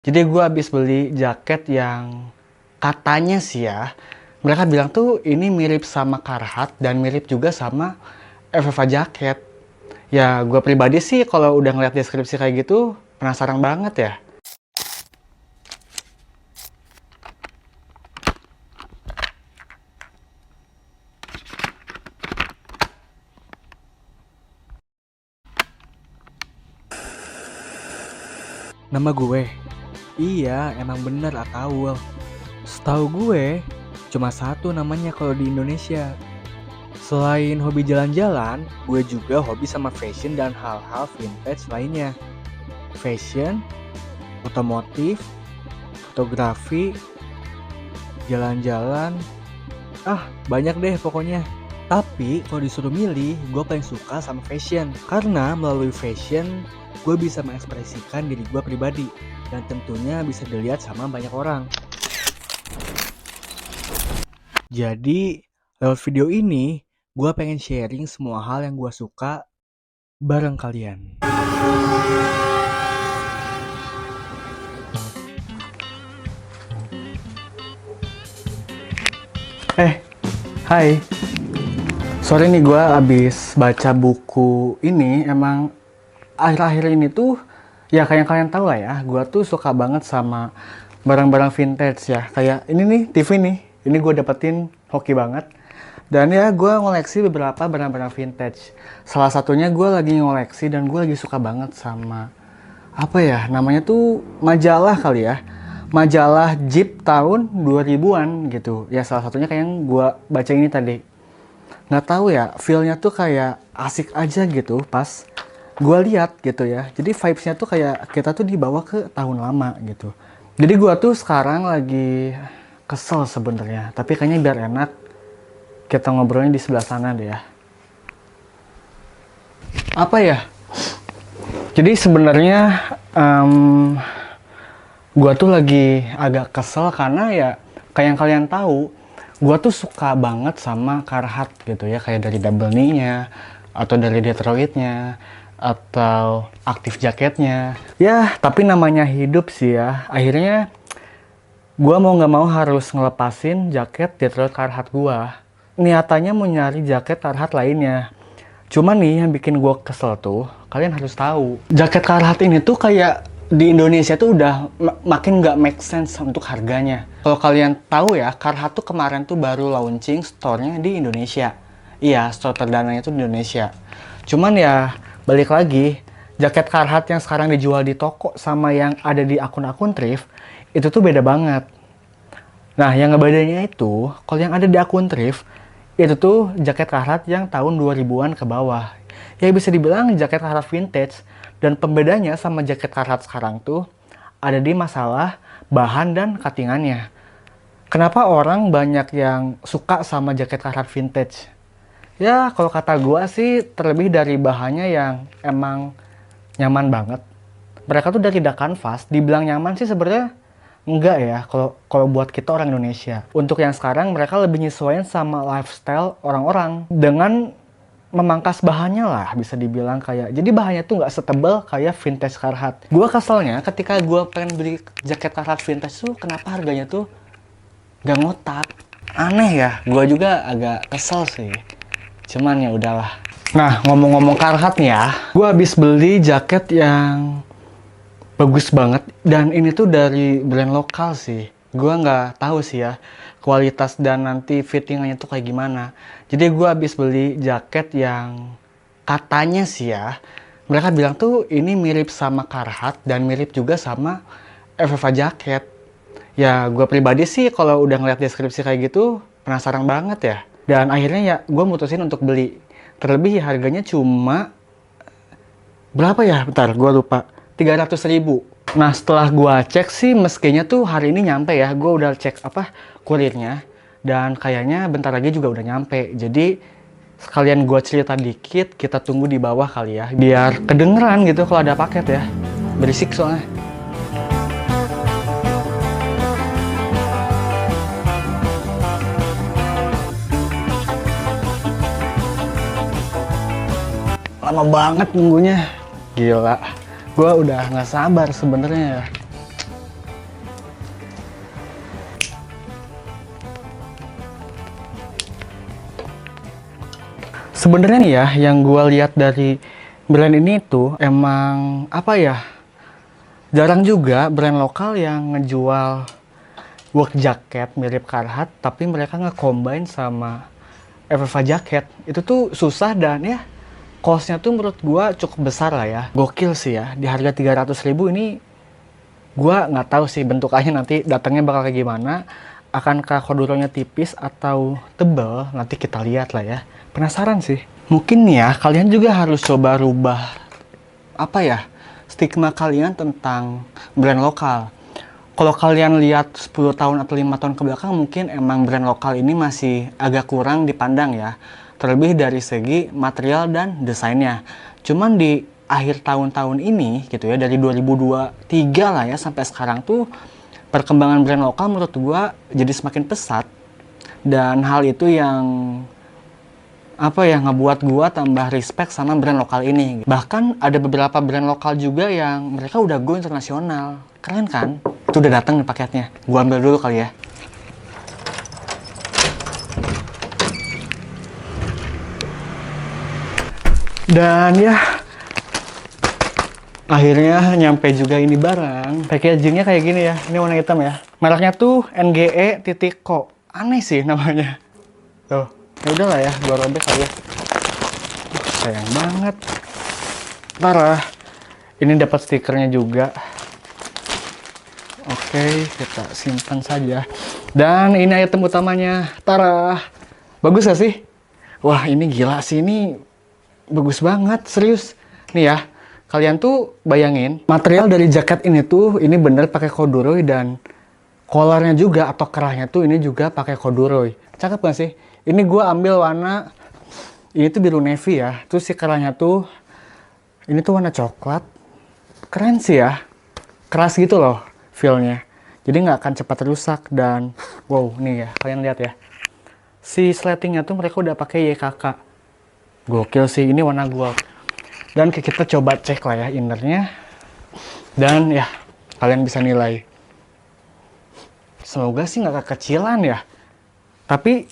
Jadi gue habis beli jaket yang katanya sih ya, mereka bilang tuh ini mirip sama Carhartt dan mirip juga sama FFA jaket. Ya gue pribadi sih kalau udah ngeliat deskripsi kayak gitu penasaran banget ya. Nama gue? Iya, emang bener Ataul. Setahu gue, cuma satu namanya kalau di Indonesia. Selain hobi jalan-jalan, gue juga hobi sama fashion dan hal-hal vintage lainnya. Fashion, otomotif, fotografi, jalan-jalan, banyak deh pokoknya. Tapi kalau disuruh milih, gue paling suka sama fashion. Karena melalui fashion, gue bisa mengekspresikan diri gue pribadi. Dan tentunya bisa dilihat sama banyak orang. Jadi, lewat video ini, gue pengen sharing semua hal yang gue suka bareng kalian. Hai. Sorry nih gue abis baca buku ini, emang akhir-akhir ini tuh ya kayak kalian tahu lah ya, gue tuh suka banget sama barang-barang vintage ya. Kayak ini nih, TV nih, ini gue dapetin hoki banget. Dan ya gue ngoleksi beberapa barang-barang vintage. Salah satunya gue lagi ngoleksi dan gue lagi suka banget sama apa ya, namanya tuh majalah kali ya. Majalah Jeep tahun 2000-an gitu. Ya salah satunya kayak yang gue baca ini tadi. Nggak tahu ya, feel-nya tuh kayak asik aja gitu pas gue lihat gitu ya. Jadi vibes-nya tuh kayak kita tuh dibawa ke tahun lama gitu. Jadi gue tuh sekarang lagi kesel sebenarnya, tapi kayaknya biar enak kita ngobrolnya di sebelah sana deh ya. Apa ya? Jadi sebenarnya gue tuh lagi agak kesel karena ya kayak yang kalian tahu, gue tuh suka banget sama Carhartt gitu ya, kayak dari Double Knee-nya atau dari Detroit-nya atau aktif jaketnya. Ya, tapi namanya hidup sih ya. Akhirnya gue mau nggak mau harus ngelepasin jaket Detroit Carhartt gue. Niatannya mau nyari jaket Carhartt lainnya. Cuman nih yang bikin gue kesel tuh, kalian harus tahu, jaket Carhartt ini tuh kayak di Indonesia tuh udah makin nggak make sense untuk harganya. Kalau kalian tahu ya, Carhartt tuh kemarin tuh baru launching store-nya di Indonesia. Iya, store perdananya tuh di Indonesia. Cuman ya, balik lagi, jaket Carhartt yang sekarang dijual di toko sama yang ada di akun-akun thrift, itu tuh beda banget. Nah, yang ngebedanya itu, kalau yang ada di akun thrift, itu tuh jaket Carhartt yang tahun 2000-an ke bawah. Ya bisa dibilang jaket Carhartt vintage, dan pembedanya sama jaket Carhartt sekarang tuh ada di masalah bahan dan cuttingannya. Kenapa orang banyak yang suka sama jaket Carhartt vintage? Ya kalau kata gua sih terlebih dari bahannya yang emang nyaman banget. Mereka tuh dari tidak kanvas, dibilang nyaman sih sebenarnya enggak ya kalau buat kita orang Indonesia. Untuk yang sekarang mereka lebih nyesuaiin sama lifestyle orang-orang dengan memangkas bahannya lah, bisa dibilang kayak. Jadi bahannya tuh nggak setebal kayak vintage Carhartt. Gua keselnya ketika gua pengen beli jaket Carhartt vintage tuh kenapa harganya tuh nggak ngotak. Aneh ya, gua juga agak kesel sih. Cuman ya udahlah. Nah, ngomong-ngomong Carhartt nih ya, gua habis beli jaket yang bagus banget, dan ini tuh dari brand lokal sih. Gua nggak tahu sih ya kualitas dan nanti fittingannya tuh kayak gimana. Jadi gua habis beli jaket yang katanya sih ya, mereka bilang tuh ini mirip sama Carhartt dan mirip juga sama FFA jaket. Ya gua pribadi sih kalau udah ngeliat deskripsi kayak gitu penasaran banget ya. Dan akhirnya ya gua mutusin untuk beli. Terlebih harganya cuma berapa ya? Bentar, gua lupa. 300.000. Nah setelah gua cek sih meskinya tuh hari ini nyampe ya. Gua udah cek kurirnya, dan kayaknya bentar lagi juga udah nyampe. Jadi sekalian gua cerita dikit, kita tunggu di bawah kali ya, biar kedengeran gitu kalau ada paket ya. Berisik soalnya. Lama banget nunggunya. Gila. Gua udah nggak sabar sebenarnya ya. Sebenarnya nih ya, yang gue lihat dari brand ini tuh emang apa ya, jarang juga brand lokal yang ngejual work jacket mirip Carhartt, tapi mereka nge-combine sama FFA jacket. Itu tuh susah dan ya, cost-nya tuh menurut gue cukup besar lah ya. Gokil sih ya, di harga 300.000 ini gue nggak tahu sih bentukannya nanti datangnya bakal kayak gimana. Akankah koduronya tipis atau tebal? Nanti kita lihat lah ya. Penasaran sih. Mungkin nih ya, kalian juga harus coba rubah apa ya, stigma kalian tentang brand lokal. Kalau kalian lihat 10 tahun atau 5 tahun ke belakang, mungkin emang brand lokal ini masih agak kurang dipandang ya. Terlebih dari segi material dan desainnya. Cuman di akhir tahun-tahun ini gitu ya, dari 2023 lah ya sampai sekarang tuh perkembangan brand lokal menurut gua jadi semakin pesat, dan hal itu yang apa ya, ngebuat gua tambah respect sama brand lokal ini. Bahkan ada beberapa brand lokal juga yang mereka udah go internasional. Keren kan? Itu udah datang nih paketnya. Gua ambil dulu kali ya. Dan ya, akhirnya nyampe juga ini barang. Packagingnya kayak gini ya. Ini warna hitam ya. Mereknya tuh NGE.co. Aneh sih namanya. Tuh. Ya udahlah ya, gua robek kali ya. Sayang banget. Parah. Ini dapat stikernya juga. Oke, kita simpan saja. Dan ini item utamanya. Tara. Bagus gak sih? Wah, ini gila sih. Ini bagus banget, serius. Nih ya. Kalian tuh bayangin, material dari jaket ini tuh, ini bener pakai corduroy, dan collarnya juga atau kerahnya tuh ini juga pakai corduroy. Cakep gak sih? Ini gue ambil warna, ini tuh biru navy ya. Terus si kerahnya tuh, ini tuh warna coklat. Keren sih ya. Keras gitu loh feel-nya. Jadi nggak akan cepat rusak, dan wow, nih ya, kalian lihat ya. Si sletingnya tuh mereka udah pakai YKK. Gokil sih, ini warna gold. Dan kita coba cek lah ya innernya. Dan ya, kalian bisa nilai. Semoga sih nggak kekecilan ya. Tapi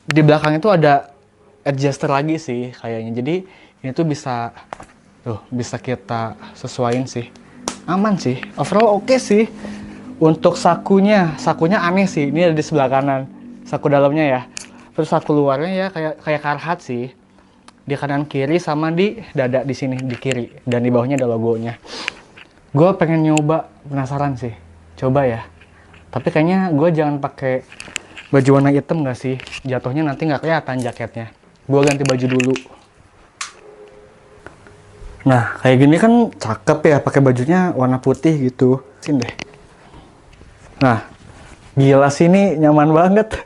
di belakang itu ada adjuster lagi sih kayaknya. Jadi ini tuh bisa kita sesuaiin sih. Aman sih. Overall oke sih. Untuk sakunya aneh sih. Ini ada di sebelah kanan. Saku dalamnya ya. Terus saku luarnya ya kayak Carhartt sih. Di kanan kiri sama di dada di sini di kiri, dan di bawahnya ada logonya. Gue pengen nyoba, penasaran sih, coba ya. Tapi kayaknya gue jangan pakai baju warna hitam nggak sih? Jatuhnya nanti nggak kelihatan jaketnya. Gue ganti baju dulu. Nah kayak gini kan cakep ya, pakai bajunya warna putih gitu. Sini deh. Nah gila sih, ini nyaman banget.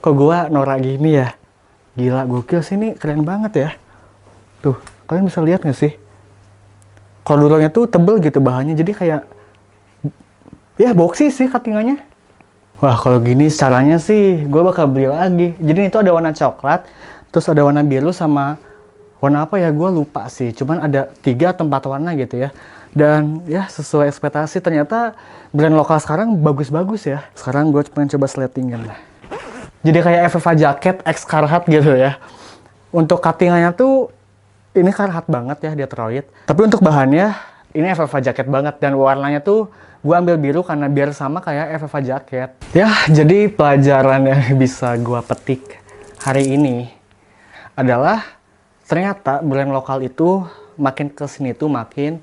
Kok gue norak gini ya? Gila, gokil sih, ini keren banget ya. Tuh, kalian bisa lihat nggak sih? Corduroynya tuh tebel gitu bahannya, jadi kayak ya boxy sih cuttingannya. Wah, kalau gini caranya sih gue bakal beli lagi. Jadi itu ada warna coklat, terus ada warna biru sama warna apa ya, gue lupa sih. Cuman ada 3 atau 4 warna gitu ya. Dan ya sesuai ekspektasi, ternyata brand lokal sekarang bagus-bagus ya. Sekarang gue pengen coba sletingin lah. Jadi kayak FFA jacket X Carhartt gitu ya. Untuk cuttingannya tuh ini Carhartt banget ya, Detroit. Tapi untuk bahannya ini FFA jacket banget, dan warnanya tuh gue ambil biru karena biar sama kayak FFA jacket. Ya, jadi pelajaran yang bisa gue petik hari ini adalah ternyata brand lokal itu makin kesini tuh makin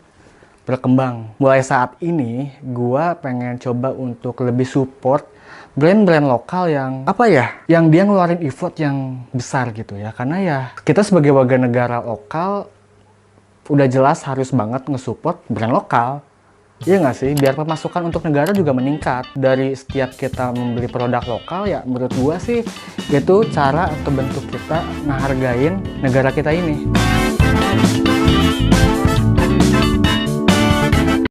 berkembang. Mulai saat ini gue pengen coba untuk lebih support brand-brand lokal yang apa ya, yang dia ngeluarin effort yang besar gitu ya. Karena ya kita sebagai warga negara lokal udah jelas harus banget nge-support brand lokal. Iya nggak sih? Biar pemasukan untuk negara juga meningkat. Dari setiap kita membeli produk lokal ya, menurut gua sih itu cara atau bentuk kita ngehargain negara kita ini.